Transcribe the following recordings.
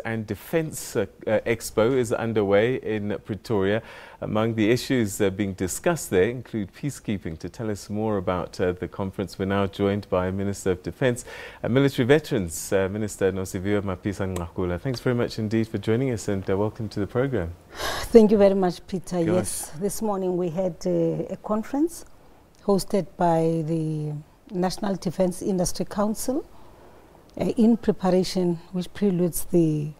and Defence Expo is underway in Pretoria. Among the issues being discussed there include peacekeeping. To tell us more about the conference, we're now joined by Minister of Defence and Military Veterans, Minister Nosiviwe Mapisa-Nqakula. Thanks very much indeed for joining us, and welcome to the programme. Thank you very much, Peter. Yes, this morning we had a conference hosted by the National Defence Industry Council in preparation, which preludes the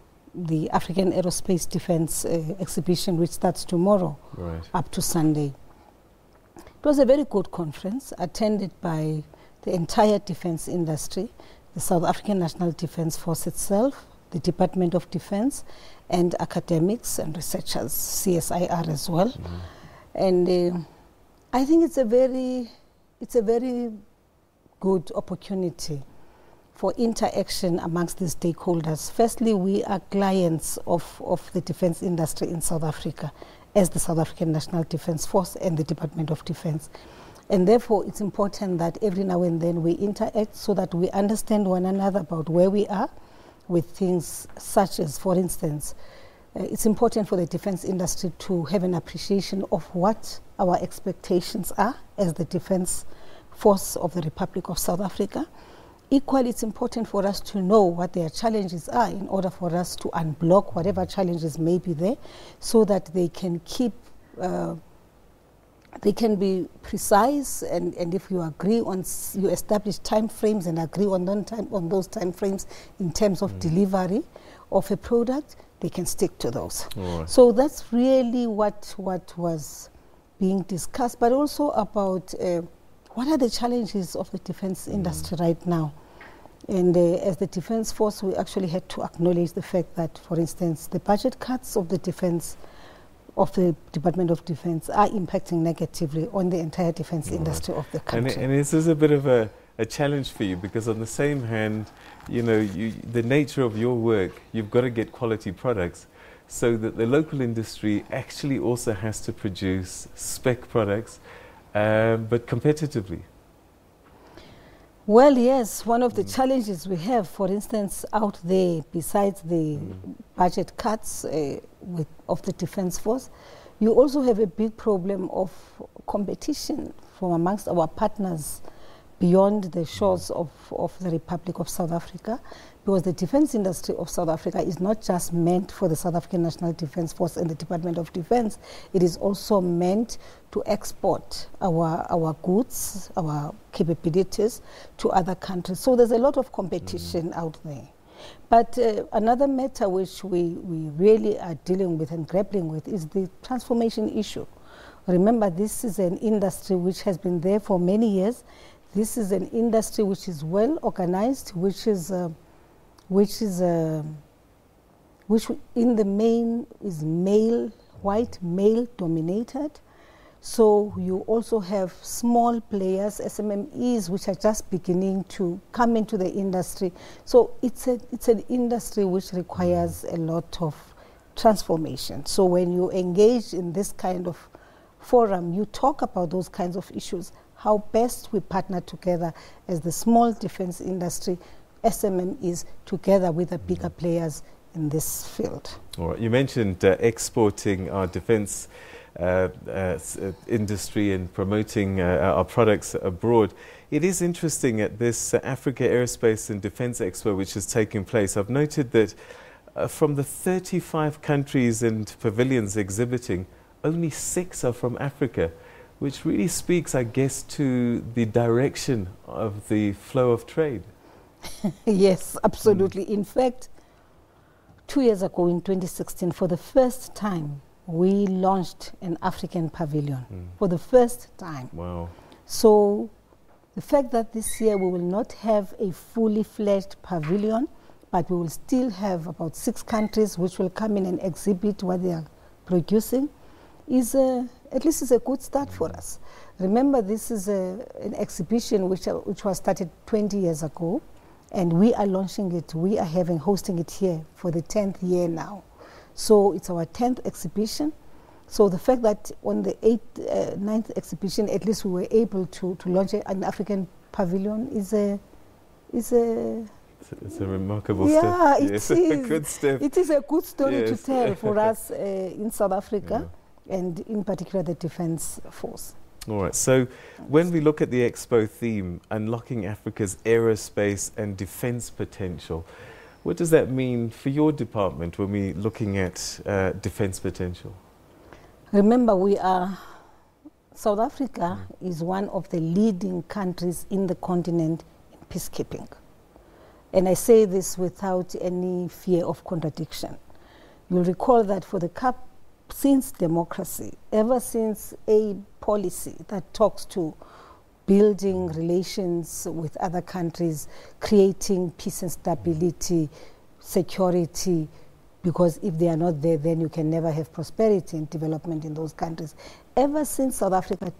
African Aerospace Defence exhibition, which starts tomorrow up to Sunday. It was a very good conference attended by the entire defence industry, the South African National Defence Force itself, the Department of Defence, and academics and researchers, CSIR as well. And I think it's a very good opportunity for interaction amongst the stakeholders. Firstly, we are clients of the defence industry in South Africa as the South African National Defence Force and the Department of Defence. And therefore, it's important that every now and then we interact so that we understand one another about where we are with things such as, for instance, it's important for the defence industry to have an appreciation of what our expectations are as the defence force of the Republic of South Africa. Equally, it's important for us to know what their challenges are in order for us to unblock whatever challenges may be there, so that they can keep, they can be precise, and if you agree on, you establish time frames and agree on those time frames in terms of delivery of a product, they can stick to those. So that's really what was being discussed, but also about what are the challenges of the defence industry right now? And as the Defence Force, we actually had to acknowledge the fact that, for instance, the budget cuts of the defence, of the Department of Defence, are impacting negatively on the entire defence industry of the country. And this is a bit of a challenge for you, because on the same hand, you know, the nature of your work, you've got to get quality products, so that the local industry actually also has to produce spec products, but competitively. Well, yes, one of the challenges we have, for instance, out there, besides the budget cuts of the Defence Force, you also have a big problem of competition from amongst our partners beyond the shores of the Republic of South Africa, because the defence industry of South Africa is not just meant for the South African National Defence Force and the Department of Defence, it is also meant to export our goods, our capabilities to other countries. So there's a lot of competition out there. But another matter which we really are dealing with and grappling with is the transformation issue. Remember, this is an industry which has been there for many years. This is an industry which is well organized, which in the main is white male dominated. So you also have small players, SMMEs, which are just beginning to come into the industry. So it's an industry which requires a lot of transformation. So when you engage in this kind of forum, you talk about those kinds of issues, how best we partner together as the small defence industry, SMMEs, together with the bigger players in this field. All right. You mentioned exporting our defence industry and promoting our products abroad. It is interesting at this Africa Aerospace and Defence Expo, which is taking place, I've noted that from the 35 countries and pavilions exhibiting, only 6 are from Africa, which really speaks, I guess, to the direction of the flow of trade. Yes, absolutely. In fact, 2 years ago in 2016, for the first time, we launched an African pavilion. For the first time. Wow. So the fact that this year we will not have a fully fledged pavilion, but we will still have about 6 countries which will come in and exhibit what they are producing, is at least is a good start for us. Remember, this is an exhibition which was started 20 years ago, and we are launching it. We are hosting it here for the 10th year now. So it's our 10th exhibition. So the fact that on the 9th exhibition, at least we were able to launch an African pavilion is a It's a remarkable step. Yeah, it is. A good step. It is a good story to tell for us in South Africa, and in particular the Defence Force. All right, so when we look at the Expo theme, Unlocking Africa's Aerospace and Defence Potential, what does that mean for your department when we're looking at defence potential? Remember, South Africa is one of the leading countries in the continent in peacekeeping. And I say this without any fear of contradiction. You'll recall that since democracy, ever since a policy that talks to building relations with other countries, creating peace and stability, security, because if they are not there, then you can never have prosperity and development in those countries. Ever since South Africa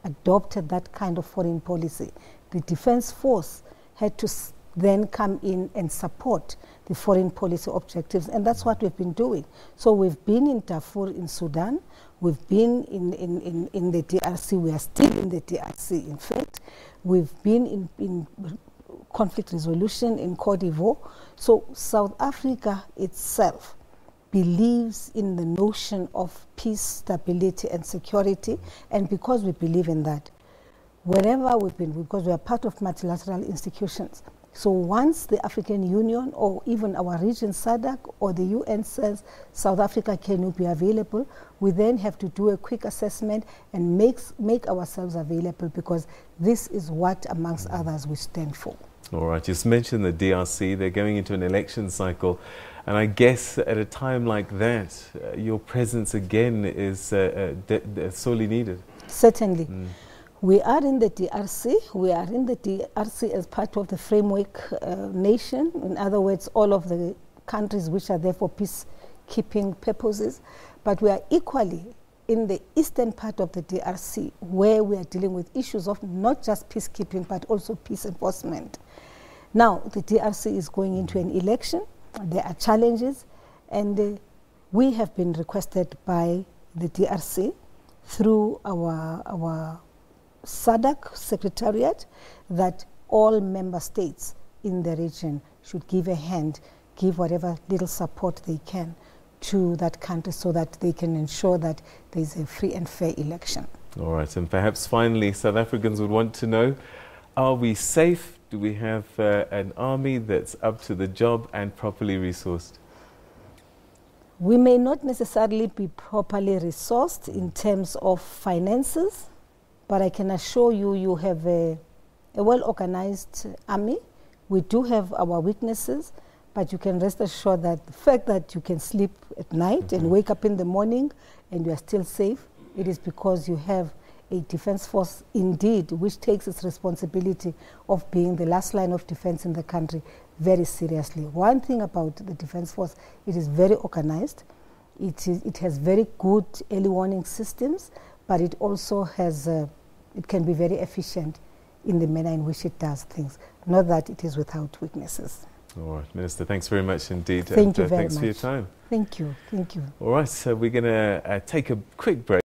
adopted that kind of foreign policy, the Defence Force had to then come in and support the foreign policy objectives, and that's what we've been doing. So we've been in Darfur in Sudan, we've been in the DRC, we are still in the DRC in fact, we've been in conflict resolution in Côte d'Ivoire. So South Africa itself believes in the notion of peace, stability and security, and because we believe in that, wherever we've been, because we are part of multilateral institutions, so once the African Union or even our region SADC or the UN says South Africa can be available, we then have to do a quick assessment and make ourselves available, because this is what amongst others we stand for. All right, just mentioned the DRC, they're going into an election cycle, and I guess at a time like that, your presence again is sorely needed. Certainly. We are in the DRC. We are in the DRC as part of the framework nation. In other words, all of the countries which are there for peacekeeping purposes. But we are equally in the eastern part of the DRC, where we are dealing with issues of not just peacekeeping, but also peace enforcement. Now, the DRC is going into an election. There are challenges, and we have been requested by the DRC through our SADC Secretariat that all member states in the region should give a hand, give whatever little support they can to that country so that they can ensure that there is a free and fair election. All right, and perhaps finally, South Africans would want to know, are we safe? Do we have an army that's up to the job and properly resourced? We may not necessarily be properly resourced in terms of finances, but I can assure you, you have a well-organized army. We do have our weaknesses, but you can rest assured that the fact that you can sleep at night and wake up in the morning and you are still safe, it is because you have a defense force indeed, which takes its responsibility of being the last line of defense in the country very seriously. One thing about the defense force, it is very organized. It has very good early warning systems, but it also has, it can be very efficient in the manner in which it does things. Not that it is without weaknesses. All right, Minister, thanks very much indeed. Thank you very much. Thanks for your time. Thank you. Thank you. All right, so we're going to take a quick break.